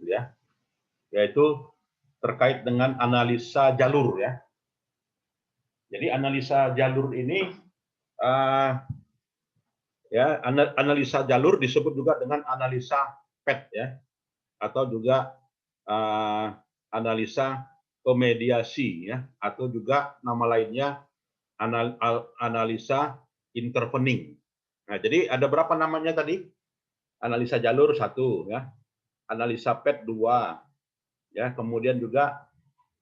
ya, yaitu terkait dengan analisa jalur ya. Jadi analisa jalur ini analisa jalur disebut juga dengan analisa PET ya, atau juga analisa pemediasi ya, atau juga nama lainnya analisa intervening. Nah, jadi ada berapa namanya tadi? Analisa jalur 1 ya, analisa PET 2 ya, kemudian juga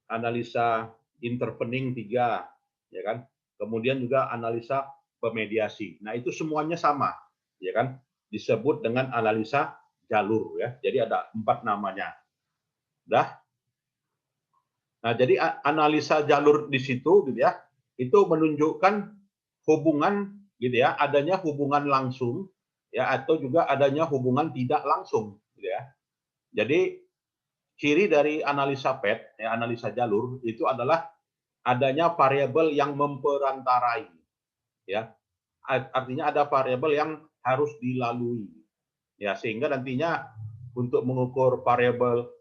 analisa intervening 3 ya kan. Kemudian juga analisa pemediasi. Nah, itu semuanya sama ya kan, disebut dengan analisa jalur ya. Jadi ada 4 namanya. Dah. Nah, jadi analisa jalur di situ gitu ya, itu menunjukkan hubungan gitu ya, adanya hubungan langsung ya, atau juga adanya hubungan tidak langsung gitu ya. Jadi ciri dari analisa PET ya, analisa jalur itu adalah adanya variabel yang memperantarai ya. Artinya ada variabel yang harus dilalui ya, sehingga nantinya untuk mengukur variabel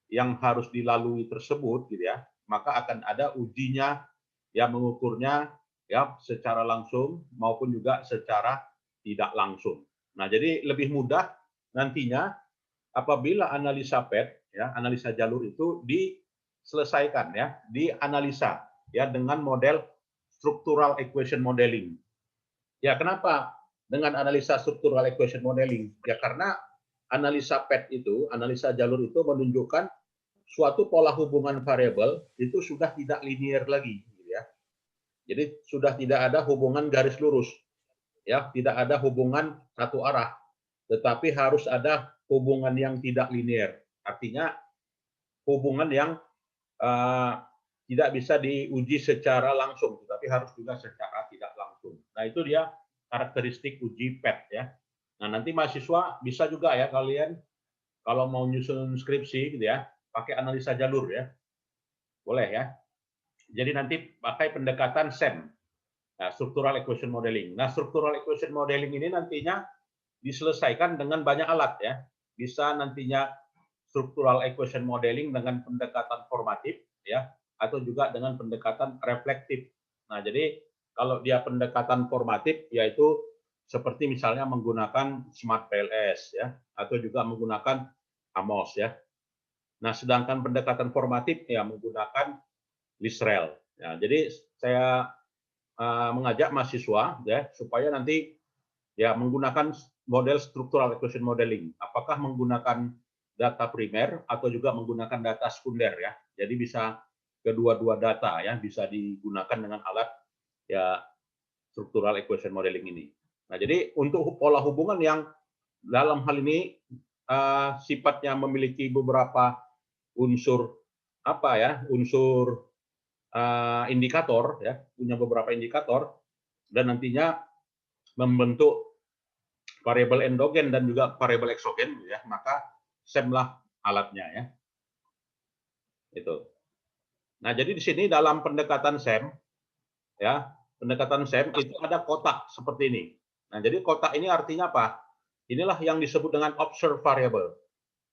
yang harus dilalui tersebut gitu ya, maka akan ada ujinya yang mengukurnya ya secara langsung maupun juga secara tidak langsung. Nah, jadi lebih mudah nantinya apabila analisa PET ya, analisa jalur itu diselesaikan ya, dianalisa ya dengan model structural equation modeling. Ya, kenapa dengan analisa structural equation modeling? Ya, karena analisa PET itu, analisa jalur itu menunjukkan suatu pola hubungan variabel itu sudah tidak linear lagi, gitu ya. Jadi sudah tidak ada hubungan garis lurus, ya, tidak ada hubungan satu arah, tetapi harus ada hubungan yang tidak linear. Artinya hubungan yang tidak bisa diuji secara langsung, tetapi harus juga secara tidak langsung. Nah, itu dia karakteristik uji PET ya. Nah, nanti mahasiswa bisa juga ya kalian kalau mau nyusun skripsi gitu ya, pakai analisa jalur ya. Boleh ya. Jadi nanti pakai pendekatan SEM, nah, Structural Equation Modeling. Nah, Structural Equation Modeling ini nantinya diselesaikan dengan banyak alat ya. Bisa nantinya Structural Equation Modeling dengan pendekatan formatif ya, atau juga dengan pendekatan reflektif. Nah, jadi kalau dia pendekatan formatif yaitu seperti misalnya menggunakan Smart PLS ya, atau juga menggunakan AMOS ya. Nah, sedangkan pendekatan formatif ya menggunakan LISREL. Ya, jadi saya mengajak mahasiswa ya supaya nanti ya menggunakan model structural equation modeling. Apakah menggunakan data primer atau juga menggunakan data sekunder ya. Jadi bisa kedua-dua data ya bisa digunakan dengan alat ya structural equation modeling ini. Nah, jadi untuk pola hubungan yang dalam hal ini sifatnya memiliki beberapa unsur apa ya, unsur indikator ya, punya beberapa indikator dan nantinya membentuk variabel endogen dan juga variabel eksogen ya, maka SEM lah alatnya ya. Itu. Nah, jadi di sini dalam pendekatan SEM ya, pendekatan SEM itu ada kotak seperti ini. Nah, jadi kotak ini artinya apa? Inilah yang disebut dengan observed variable.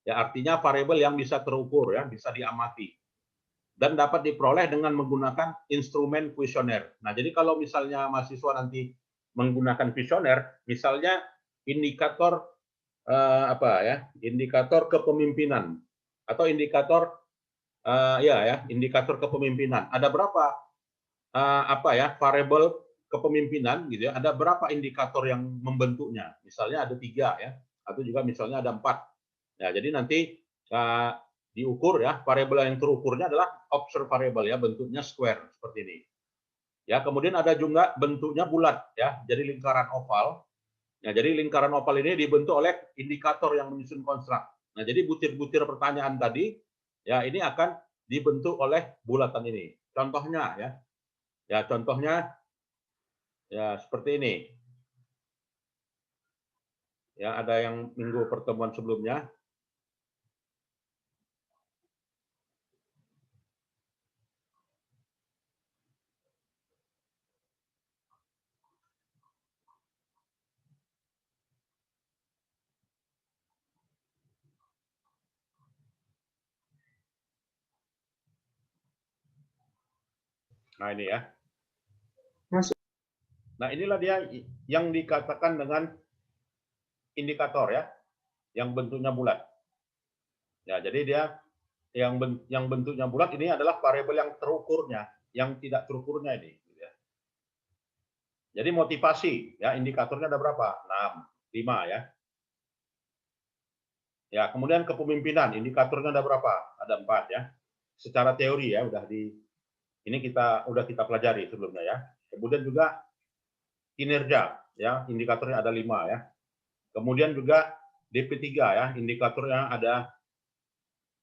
Ya, artinya variabel yang bisa terukur ya, bisa diamati. Dan dapat diperoleh dengan menggunakan instrumen kuesioner. Nah, jadi kalau misalnya mahasiswa nanti menggunakan kuesioner, misalnya indikator indikator kepemimpinan atau indikator indikator kepemimpinan. Ada berapa variabel kepemimpinan gitu ya? Ada berapa indikator yang membentuknya? Misalnya ada 3 ya, atau juga misalnya ada 4. Ya, jadi nanti diukur ya, variabel yang terukurnya adalah observed variable ya, bentuknya square seperti ini. Ya, kemudian ada juga bentuknya bulat ya, jadi lingkaran oval. Nah, jadi lingkaran oval ini dibentuk oleh indikator yang menyusun konstruk. Nah, jadi butir-butir pertanyaan tadi ya ini akan dibentuk oleh bulatan ini. Contohnya ya. Ya, contohnya ya seperti ini. Ya, ada yang minggu pertemuan sebelumnya. Nah, ini ya. Masuk. Nah, inilah dia yang dikatakan dengan indikator ya, yang bentuknya bulat. Ya, jadi dia yang bentuknya bulat ini adalah variabel yang terukurnya, yang tidak terukurnya ini. Jadi motivasi ya, indikatornya ada berapa? 6, 5 ya. Ya, kemudian kepemimpinan, indikatornya ada berapa? Ada 4 ya. Secara teori ya, ini kita pelajari sebelumnya ya. Kemudian juga kinerja ya, indikatornya ada 5 ya. Kemudian juga DP3 ya, indikatornya ada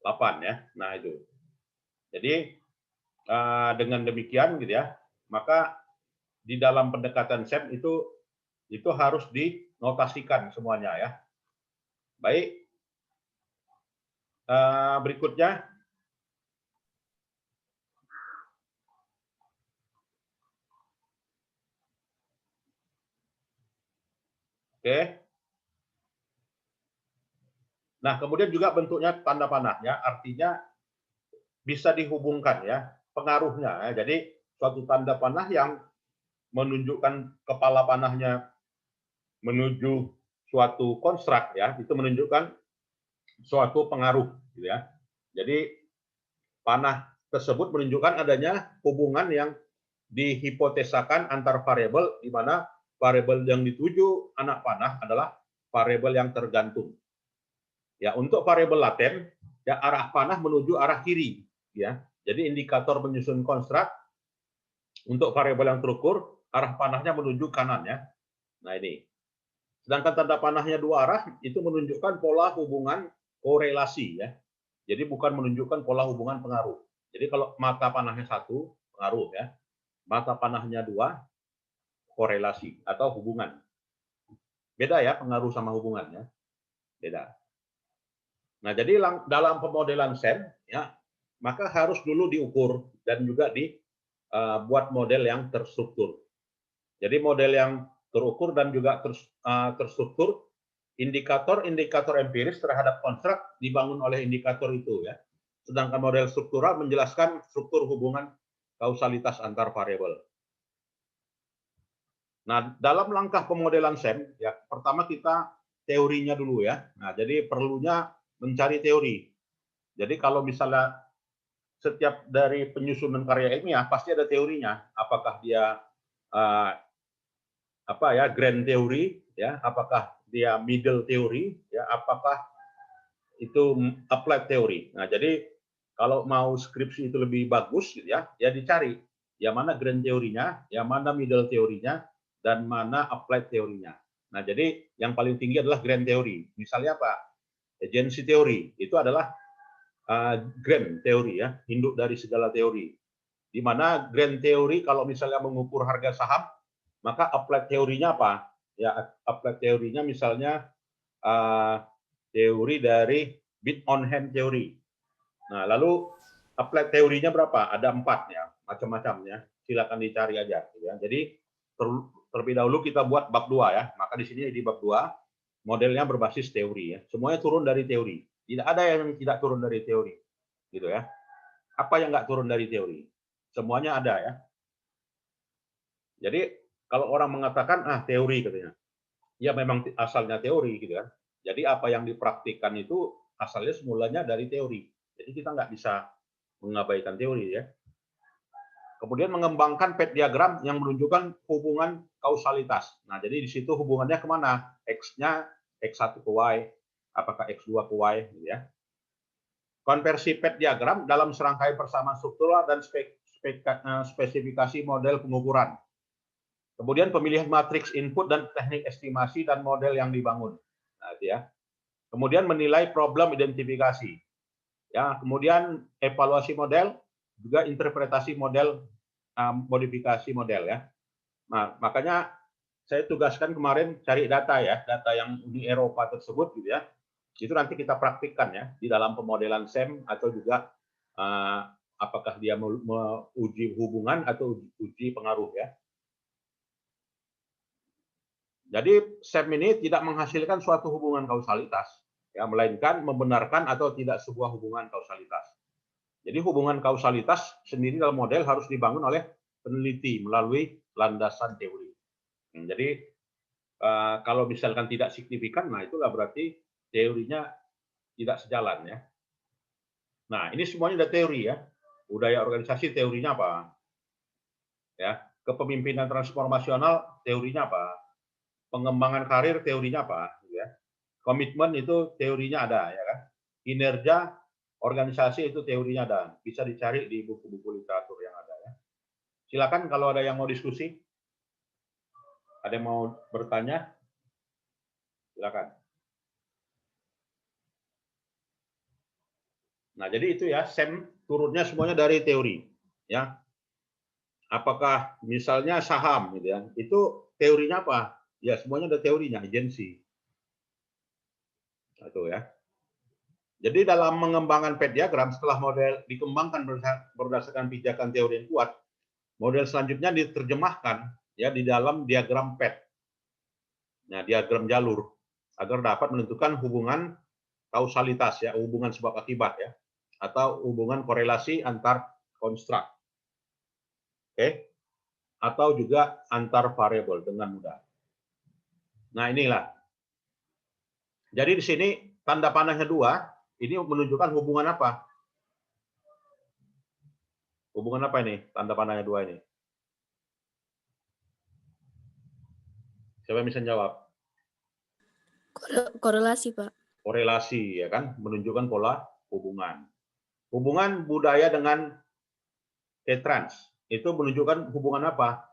8 ya. Nah, itu. Jadi dengan demikian gitu ya, maka di dalam pendekatan SEM itu harus dinotasikan semuanya ya. Baik, berikutnya oke. Nah, kemudian juga bentuknya tanda panah ya, artinya bisa dihubungkan ya pengaruhnya ya. Jadi suatu tanda panah yang menunjukkan kepala panahnya menuju suatu konstruk ya, itu menunjukkan suatu pengaruh gitu ya. Jadi panah tersebut menunjukkan adanya hubungan yang dihipotesakan antar variabel, di mana variabel yang dituju anak panah adalah variabel yang tergantung. Ya, untuk variabel laten, ya arah panah menuju arah kiri, ya. Jadi indikator menyusun konstruk untuk variabel yang terukur, arah panahnya menuju kanan ya. Nah, ini. Sedangkan tanda panahnya dua arah itu menunjukkan pola hubungan korelasi ya. Jadi bukan menunjukkan pola hubungan pengaruh. Jadi kalau mata panahnya satu, pengaruh ya. Mata panahnya dua, korelasi atau hubungan. Beda ya pengaruh sama hubungannya. Beda. Nah, jadi dalam pemodelan SEM ya, maka harus dulu diukur dan juga dibuat model yang terstruktur. Jadi model yang terukur dan juga terstruktur, indikator-indikator empiris terhadap konstruk dibangun oleh indikator itu ya. Sedangkan model struktural menjelaskan struktur hubungan kausalitas antar variabel. Nah, dalam langkah pemodelan SEM ya, pertama kita teorinya dulu ya. Nah, jadi perlunya mencari teori. Jadi kalau misalnya setiap dari penyusunan karya ilmiah pasti ada teorinya. Apakah dia grand teori, ya, apakah dia middle teori, ya, apakah itu applied teori. Nah, jadi kalau mau skripsi itu lebih bagus, gitu ya, ya dicari yang mana grand teorinya, yang mana middle teorinya, dan mana applied teorinya. Nah, jadi yang paling tinggi adalah grand teori. Misalnya apa? Agency teori itu adalah grand teori ya, induk dari segala teori. Di mana grand teori kalau misalnya mengukur harga saham, maka applied teorinya apa? Ya, applied teorinya misalnya teori dari bid on hand teori. Nah, lalu applied teorinya berapa? Ada 4 ya, macam-macamnya. Silakan dicari aja. Ya. Jadi terlebih dahulu kita buat bab 2 ya. Maka di sini di bab 2 modelnya berbasis teori ya. Semuanya turun dari teori. Tidak ada yang tidak turun dari teori. Gitu ya. Apa yang nggak turun dari teori? Semuanya ada ya. Jadi kalau orang mengatakan teori katanya. Ya memang asalnya teori gitu kan. Jadi apa yang dipraktikkan itu asalnya semulanya dari teori. Jadi kita nggak bisa mengabaikan teori ya. Kemudian mengembangkan pet diagram yang menunjukkan hubungan kausalitas. Nah, jadi di situ hubungannya kemana? X-nya X1 ke Y, apakah X2 ke Y, gitu ya. Konversi pet diagram dalam serangkaian persamaan struktural dan spesifikasi model pengukuran. Kemudian pemilihan matriks input dan teknik estimasi dan model yang dibangun. Nah, itu ya. Kemudian menilai problem identifikasi. Ya, kemudian evaluasi model, juga interpretasi model, modifikasi model ya. Nah, makanya saya tugaskan kemarin cari data ya, data yang di Eropa tersebut gitu ya. Itu nanti kita praktikkan ya di dalam pemodelan SEM atau juga apakah dia menguji hubungan atau uji pengaruh ya. Jadi SEM ini tidak menghasilkan suatu hubungan kausalitas, ya, melainkan membenarkan atau tidak sebuah hubungan kausalitas. Jadi hubungan kausalitas sendiri dalam model harus dibangun oleh peneliti melalui landasan teori. Jadi kalau misalkan tidak signifikan, nah itulah berarti teorinya tidak sejalan ya. Nah, ini semuanya udah teori ya. Budaya organisasi teorinya apa? Ya, kepemimpinan transformasional teorinya apa? Pengembangan karir teorinya apa? Ya. Komitmen itu teorinya ada ya kan. Kinerja organisasi itu teorinya ada. Bisa dicari di buku-buku literatur yang ada ya. Silakan kalau ada yang mau diskusi. Ada yang mau bertanya? Silakan. Nah, jadi itu ya, SEM turunnya semuanya dari teori. Ya. Apakah misalnya saham gitu ya, itu teorinya apa? Ya, semuanya ada teorinya, agensi. Itu ya. Jadi dalam mengembangkan PET diagram, setelah model dikembangkan berdasarkan pijakan teori yang kuat, model selanjutnya diterjemahkan ya di dalam diagram PET. Nah, diagram jalur agar dapat menentukan hubungan kausalitas ya, hubungan sebab akibat ya, atau hubungan korelasi antar konstruk. Oke. Atau juga antar variabel dengan mudah. Nah, inilah. Jadi di sini tanda panahnya 2, ini menunjukkan hubungan apa? Hubungan apa ini? Tanda panahnya 2 ini. Siapa yang bisa jawab? Korelasi, Pak. Korelasi, ya kan? Menunjukkan pola hubungan. Hubungan budaya dengan K-trans, itu menunjukkan hubungan apa?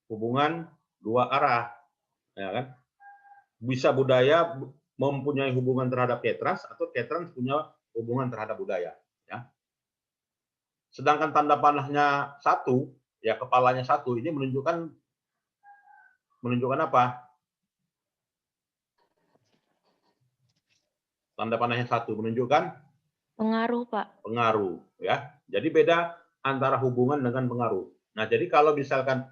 Hubungan 2 arah, ya kan? Bisa budaya mempunyai hubungan terhadap K-trans atau K-trans punya hubungan terhadap budaya, ya. Sedangkan tanda panahnya 1, ya kepalanya 1, ini menunjukkan apa? Tanda panahnya 1 menunjukkan Pengaruh, Pak. pengaruh, ya. Jadi beda antara hubungan dengan pengaruh. Nah, jadi kalau misalkan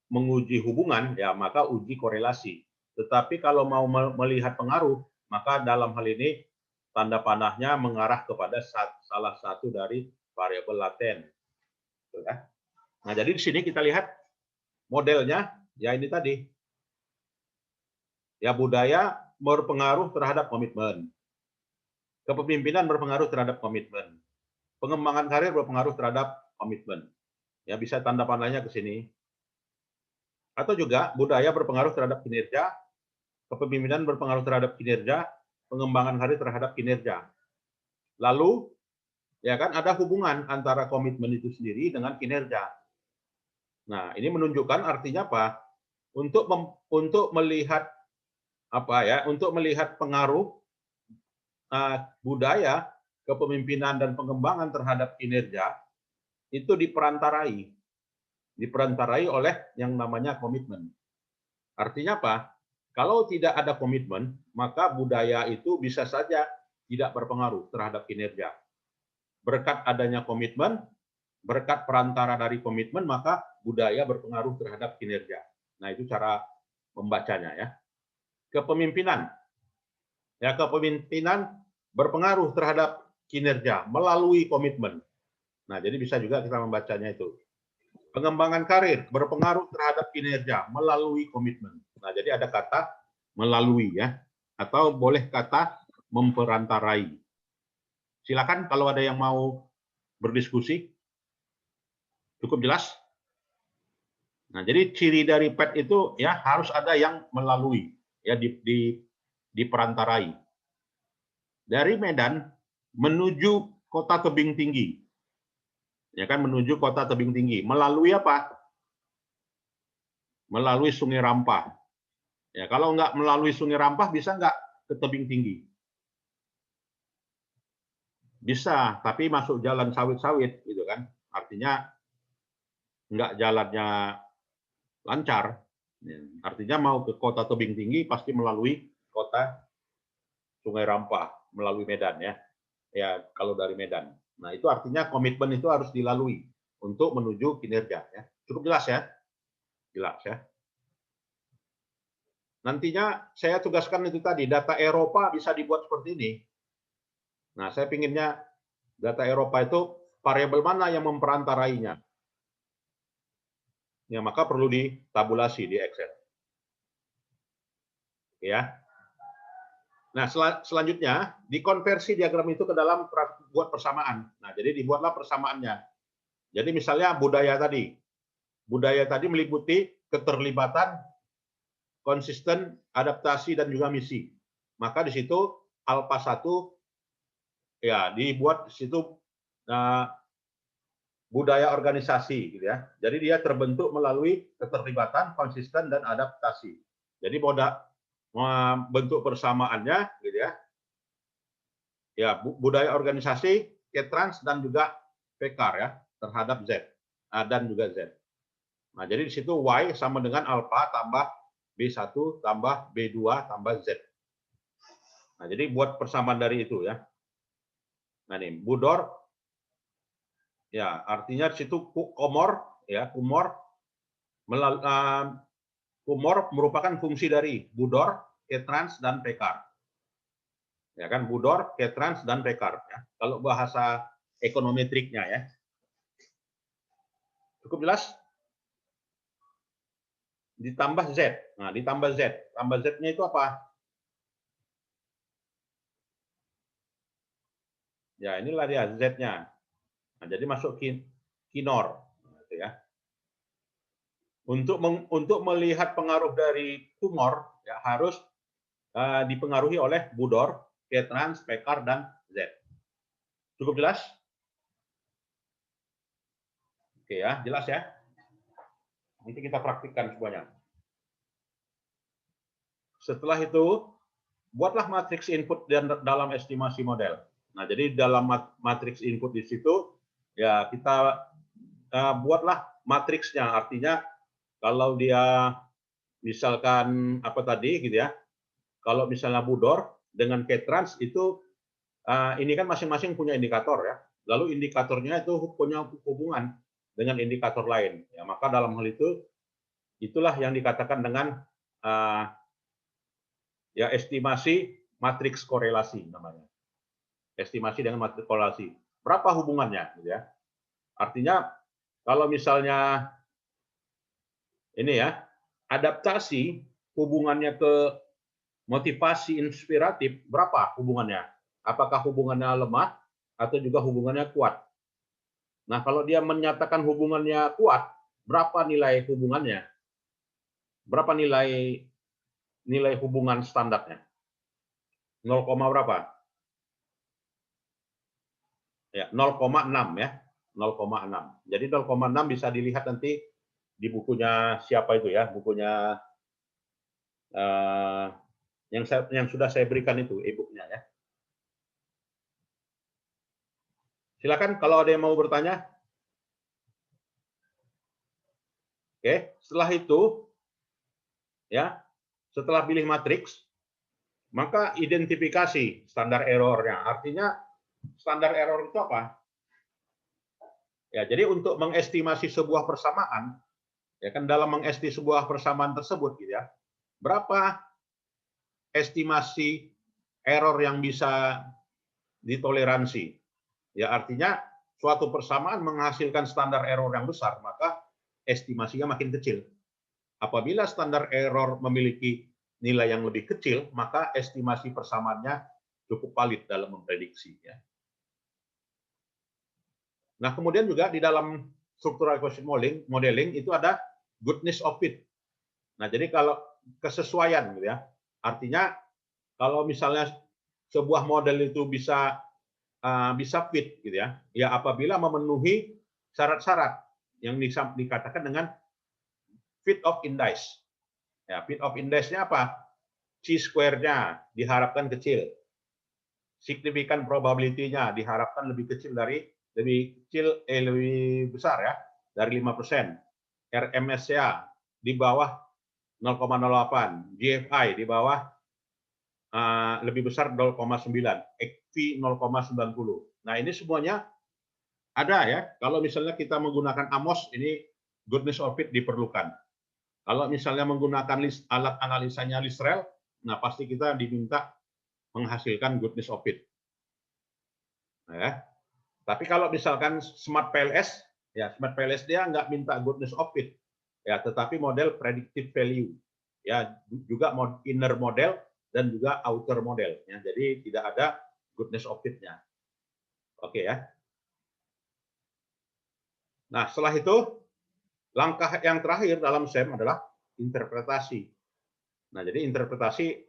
menguji hubungan, ya maka uji korelasi. Tetapi kalau mau melihat pengaruh, maka dalam hal ini tanda panahnya mengarah kepada salah satu dari variabel laten. Ya. Nah, jadi di sini kita lihat modelnya, ya ini tadi. Ya, budaya berpengaruh terhadap komitmen. Kepemimpinan berpengaruh terhadap komitmen. Pengembangan karir berpengaruh terhadap komitmen. Ya, bisa tanda panahnya ke sini. Atau juga budaya berpengaruh terhadap kinerja, kepemimpinan berpengaruh terhadap kinerja, pengembangan karir terhadap kinerja. Lalu, ya kan ada hubungan antara komitmen itu sendiri dengan kinerja. Nah, ini menunjukkan artinya apa? Untuk melihat apa ya? Untuk melihat pengaruh budaya, kepemimpinan dan pengembangan terhadap kinerja itu diperantarai oleh yang namanya komitmen. Artinya apa? Kalau tidak ada komitmen, maka budaya itu bisa saja tidak berpengaruh terhadap kinerja. Berkat adanya komitmen, berkat perantara dari komitmen, maka budaya berpengaruh terhadap kinerja. Nah, itu cara membacanya ya. Kepemimpinan. Ya, kepemimpinan berpengaruh terhadap kinerja melalui komitmen. Nah, jadi bisa juga kita membacanya itu. Pengembangan karir berpengaruh terhadap kinerja melalui komitmen. Nah, jadi ada kata melalui ya, atau boleh kata memperantarai. Silakan kalau ada yang mau berdiskusi. Cukup jelas? Nah, jadi ciri dari PET itu ya harus ada yang melalui, ya diperantarai. Dari Medan menuju Kota Tebing Tinggi. Ya kan, menuju Kota Tebing Tinggi. Melalui apa? Melalui Sungai Rampah. Ya, kalau nggak melalui Sungai Rampah, bisa nggak ke Tebing Tinggi? Bisa, tapi masuk jalan sawit-sawit, gitu kan. Artinya nggak jalannya lancar. Artinya mau ke Kota Tebing Tinggi pasti melalui Kota Sungai Rampah, melalui Medan ya. Ya, kalau dari Medan. Nah, itu artinya komitmen itu harus dilalui untuk menuju kinerja ya. Cukup jelas ya? Jelas ya. Nantinya saya tugaskan itu tadi, data Eropa bisa dibuat seperti ini. Nah, saya pinginnya data Eropa itu variabel mana yang memperantarainya. Ya, maka perlu ditabulasi di Excel. Ya. Nah, selanjutnya dikonversi diagram itu ke dalam buat persamaan. Nah, jadi dibuatlah persamaannya. Jadi misalnya budaya tadi meliputi keterlibatan, konsisten, adaptasi, dan juga misi. Maka di situ alfa 1 ya dibuat di situ budaya organisasi gitu ya. Jadi dia terbentuk melalui keterlibatan, konsisten, dan adaptasi. Jadi bentuk persamaannya gitu ya. Ya, budaya organisasi, K-Trans, dan juga PKAR ya terhadap Z dan juga Z. Nah, jadi di situ Y sama dengan alfa tambah B1 tambah B2 tambah Z. Nah, jadi buat persamaan dari itu ya. Nah, ini Budor ya, artinya di situ Kumor ya, Kumor merupakan fungsi dari Budor, K-Trans, dan PKAR. Ya kan, Budor, K-Trans, dan PKAR ya. Kalau bahasa ekonometriknya ya. Cukup jelas? Ditambah Z. Nah, ditambah Z. Tambah Z-nya itu apa? Ya, inilah dia Z-nya. Nah, jadi masuk Kinor gitu ya. Untuk melihat pengaruh dari tumor ya harus dipengaruhi oleh Budor, K-Trans, PKAR, dan Z. Cukup jelas? Oke ya, jelas ya. Nanti kita praktikkan semuanya. Setelah itu, buatlah matriks input dalam estimasi model. Nah, jadi dalam matriks input di situ, ya kita buatlah matriksnya. Artinya, kalau dia misalkan apa tadi gitu ya, kalau misalnya Budor dengan K-Trans itu, ini kan masing-masing punya indikator ya. Lalu indikatornya itu punya hubungan dengan indikator lain. Ya, maka dalam hal itu, itulah yang dikatakan dengan ya estimasi matriks korelasi namanya. Estimasi dengan matriks korelasi. Berapa hubungannya gitu ya. Artinya kalau misalnya ini ya, adaptasi hubungannya ke motivasi inspiratif, berapa hubungannya? Apakah hubungannya lemah atau juga hubungannya kuat? Nah, kalau dia menyatakan hubungannya kuat, berapa nilai hubungannya? Berapa nilai hubungan standarnya? 0, berapa? Ya, 0,6 ya. 0,6. Jadi 0,6 bisa dilihat nanti di bukunya siapa itu ya, bukunya yang sudah saya berikan itu e-booknya ya. Silakan kalau ada yang mau bertanya. Oke, setelah itu ya, setelah pilih matriks, maka identifikasi standar errornya. Artinya standar error itu apa? Ya, jadi untuk mengestimasi sebuah persamaan, ya kan dalam mengestimasi sebuah persamaan tersebut gitu ya, berapa estimasi error yang bisa ditoleransi? Ya, artinya suatu persamaan menghasilkan standar error yang besar, maka estimasinya makin kecil. Apabila standar error memiliki nilai yang lebih kecil, maka estimasi persamaannya cukup valid dalam memprediksi. Ya. Nah, kemudian juga di dalam structural equation modeling itu ada goodness of fit. Nah, jadi kalau kesesuaian, gitu ya, artinya kalau misalnya sebuah model itu bisa fit, gitu ya, ya apabila memenuhi syarat-syarat yang dikatakan dengan fit of index. Ya, fit of index-nya apa? C-square-nya diharapkan kecil. Signifikan probability-nya diharapkan lebih besar ya, dari 5%. RMS-nya di bawah 0,08, GFI di bawah lebih besar 0,9, XV 0,90. Nah, ini semuanya ada ya. Kalau misalnya kita menggunakan AMOS, ini goodness of fit diperlukan. Kalau misalnya menggunakan alat analisanya Lisrel, nah pasti kita diminta menghasilkan goodness of fit. Nah, ya. Tapi kalau misalkan Smart PLS, ya Smart PLS dia nggak minta goodness of fit, ya, tetapi model predictive value, ya, juga inner model dan juga outer model, ya. Jadi tidak ada goodness of fit-nya. Oke ya. Nah, setelah itu langkah yang terakhir dalam SEM adalah interpretasi. Nah, jadi interpretasi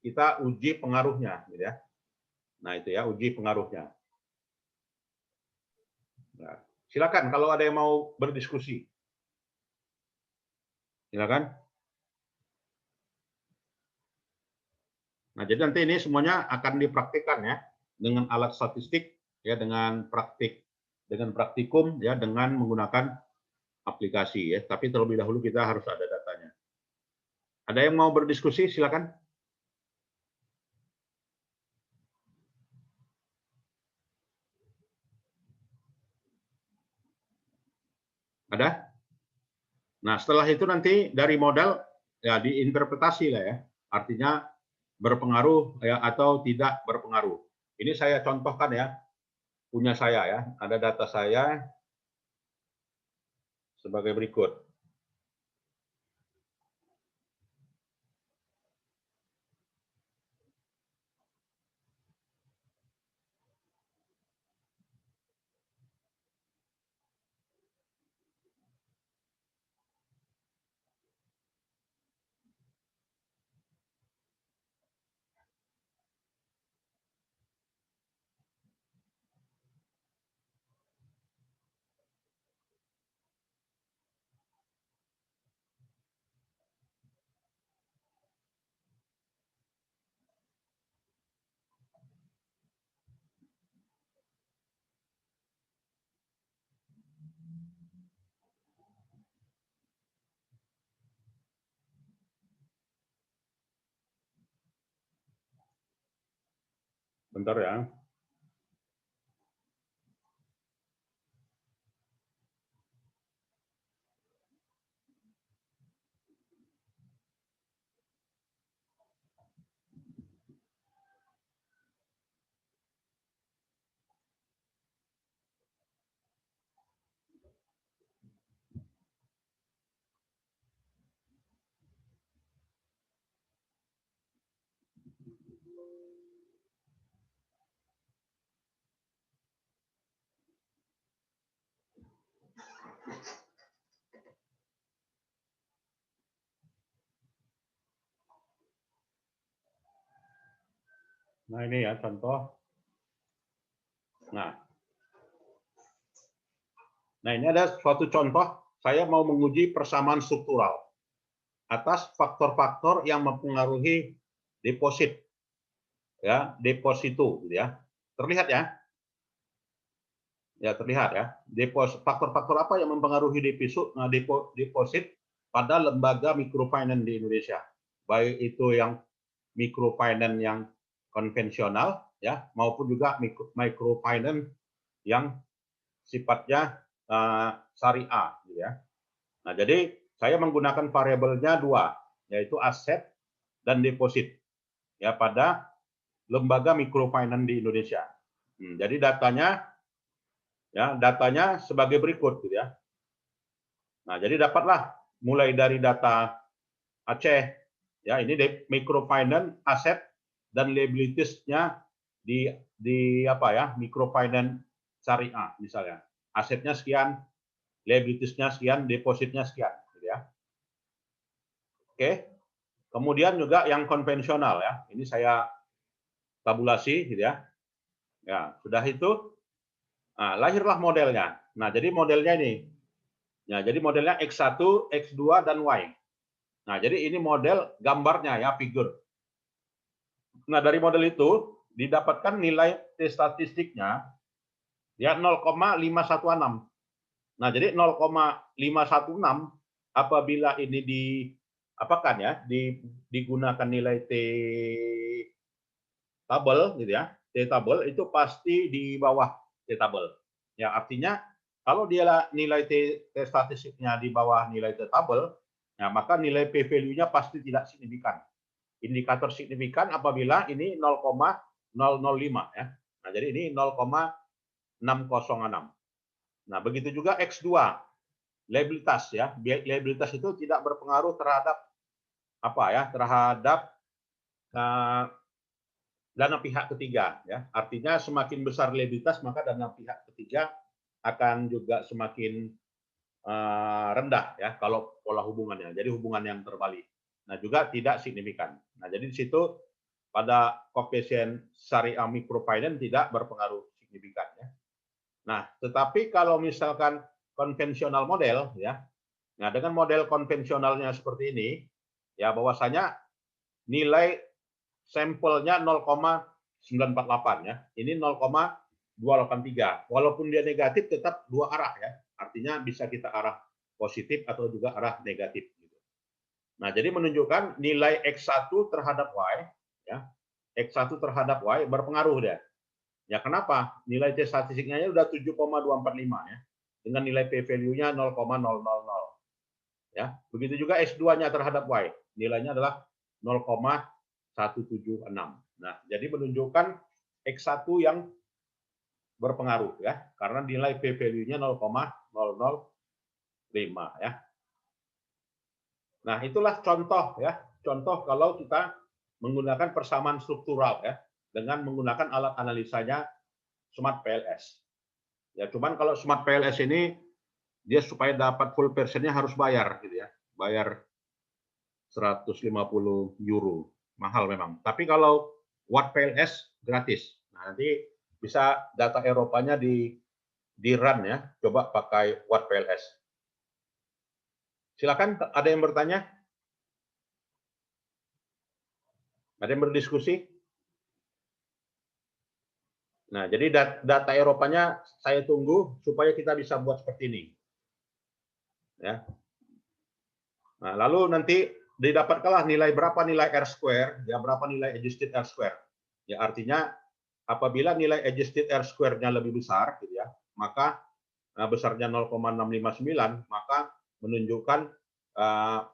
kita uji pengaruhnya, gitu ya. Nah, itu ya, uji pengaruhnya. Nah, silakan kalau ada yang mau berdiskusi. Silakan. Nah, jadi nanti ini semuanya akan dipraktikkan ya dengan alat statistik ya, dengan praktikum ya, dengan menggunakan aplikasi ya. Tapi terlebih dahulu kita harus ada datanya. Ada yang mau berdiskusi? Silakan. Ada? Nah, setelah itu nanti dari modal ya diinterpretasi lah ya. Artinya berpengaruh ya atau tidak berpengaruh. Ini saya contohkan ya, punya saya ya. Ada data saya sebagai berikut. Bentar ya. Nah, ini ya contoh. Nah, ini ada suatu contoh. Saya mau menguji persamaan struktural atas faktor-faktor yang mempengaruhi deposit, ya, deposito, gitu ya. Terlihat ya? Ya, terlihat ya. Faktor-faktor apa yang mempengaruhi deposit pada lembaga microfinance di Indonesia? Baik itu yang microfinance yang konvensional, ya, maupun juga microfinance yang sifatnya syariah, gitu ya. Nah, jadi saya menggunakan variabelnya dua, yaitu aset dan deposit, ya, pada lembaga microfinance di Indonesia. Jadi datanya sebagai berikut, gitu ya. Nah, jadi dapatlah mulai dari data Aceh, ya, ini microfinance aset dan liabilities-nya di apa ya, microfinance syariah misalnya. Asetnya sekian, liabilities-nya sekian, depositnya sekian, gitu ya. Oke. Kemudian juga yang konvensional ya. Ini saya tabulasi gitu ya. Ya, sudah itu lahirlah modelnya. Nah, jadi modelnya ini. Ya, jadi modelnya X1, X2 dan Y. Nah, jadi ini model gambarnya ya, figur. Nah, dari model itu didapatkan nilai T statistiknya ya 0,516. Nah, jadi 0,516 apabila ini diapakan ya, digunakan nilai T tabel gitu ya. T tabel itu pasti di bawah T tabel. Ya, artinya kalau dia nilai T statistiknya di bawah nilai T tabel, nah maka nilai P value-nya pasti tidak signifikan. Indikator signifikan apabila ini 0,005 ya. Nah, jadi ini 0,016 606. Nah, begitu juga X2, liabilitas ya. Liabilitas itu tidak berpengaruh terhadap terhadap dana pihak ketiga ya. Artinya semakin besar liabilitas maka dana pihak ketiga akan juga semakin rendah ya kalau pola hubungannya. Jadi hubungan yang terbalik. Nah, juga tidak signifikan. Nah, jadi di situ pada koefisien syariah microfinance tidak berpengaruh signifikan ya. Nah, tetapi kalau misalkan konvensional model ya. Nah, dengan model konvensionalnya seperti ini ya bahwasanya nilai sampelnya 0,948 ya. Ini 0,283. Walaupun dia negatif tetap dua arah ya. Artinya bisa kita arah positif atau juga arah negatif gitu. Nah, jadi menunjukkan nilai X1 terhadap Y ya. X1 terhadap Y berpengaruh dia. Ya kenapa? Nilai T statistiknya udah 7,245 ya. Dengan nilai P value-nya 0,000. Ya, begitu juga X2-nya terhadap Y. Nilainya adalah 0,176. Nah, jadi menunjukkan X1 yang berpengaruh ya, karena nilai P value-nya 0,005 ya. Nah, itulah contoh ya. Contoh kalau kita menggunakan persamaan struktural ya, dengan menggunakan alat analisanya Smart PLS. Ya, cuman kalau Smart PLS ini dia supaya dapat full versionnya harus bayar gitu ya. Bayar 150 euro. Mahal memang. Tapi kalau Watt PLS gratis. Nah, nanti bisa data Eropanya di run ya. Coba pakai Watt PLS. Silakan, ada yang bertanya? Ada yang berdiskusi? Nah, jadi data Eropanya saya tunggu supaya kita bisa buat seperti ini. Ya. Nah, lalu nanti didapatkanlah nilai berapa nilai R square, ya berapa nilai adjusted R square. Ya artinya apabila nilai adjusted R square-nya lebih besar gitu ya, maka besarnya 0,659, maka menunjukkan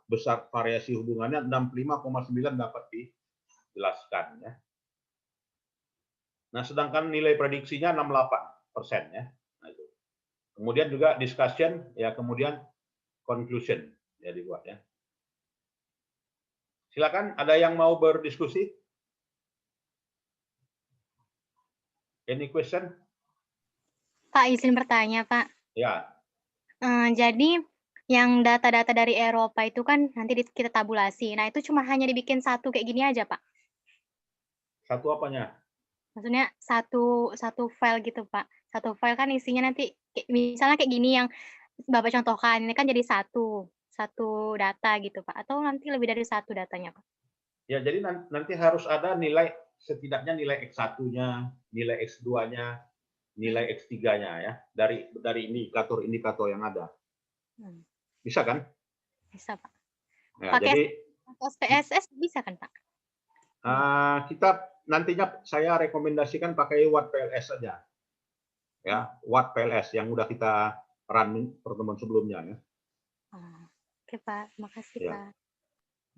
besar variasi hubungannya 65,9 dapat dijelaskan ya. Nah, sedangkan nilai prediksinya 68% ya. Nah, itu. Kemudian juga discussion ya, kemudian conclusion ya dibuat ya. Silakan, ada yang mau berdiskusi? Any question? Pak, izin bertanya, Pak. Ya. Jadi yang data-data dari Eropa itu kan nanti kita tabulasi. Nah, itu cuma hanya dibikin satu kayak gini aja, Pak? Satu apanya? Maksudnya satu file gitu, Pak. Satu file kan isinya nanti misalnya kayak gini yang Bapak contohkan, ini kan jadi satu data gitu, Pak. Atau nanti lebih dari satu datanya, Pak? Ya, jadi nanti harus ada nilai, setidaknya nilai X1-nya, nilai X2-nya, nilai X3-nya ya, dari indikator-indikator yang ada. Bisa kan? Bisa, Pak. Ya, Pakai jadi SPSS bisa kan, Pak? kita nantinya saya rekomendasikan pakai Watt PLS saja. Ya, Watt PLS yang udah kita run pertemuan sebelumnya ya. Oke, Pak. Makasih, Ya. Pak.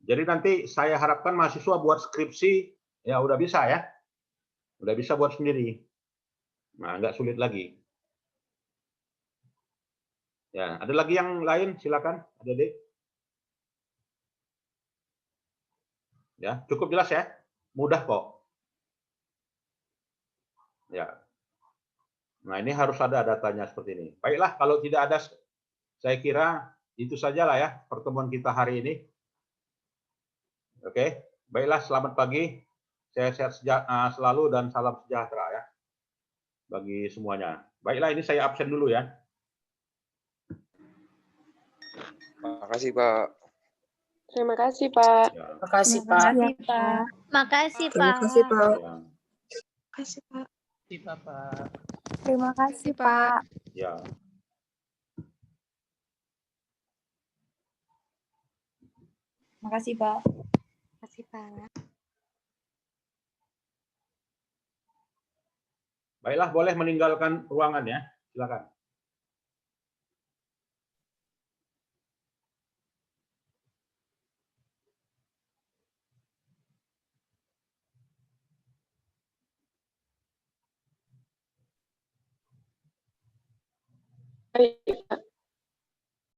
Jadi nanti saya harapkan mahasiswa buat skripsi ya udah bisa ya. Udah bisa buat sendiri. Nah, nggak sulit lagi. Ya, ada lagi yang lain? Silakan, Adik. Ya, cukup jelas ya. Mudah kok. Ya. Nah, ini harus ada datanya seperti ini. Baiklah, kalau tidak ada, saya kira itu sajalah ya pertemuan kita hari ini. Oke, baiklah, selamat pagi. Saya sehat selalu dan salam sejahtera ya bagi semuanya. Baiklah, ini saya absen dulu ya. Makasih, Pak. Terima kasih, Pak. Ya. Terima kasih, Pak. Makasih, Terima Pak. kasih, Pak. Ya. Terima kasih, Pak. Terima kasih, Pak. Ya. Makasih, Pak. Makasih, Pak. Baiklah, boleh meninggalkan ruangan ya. Silakan. cari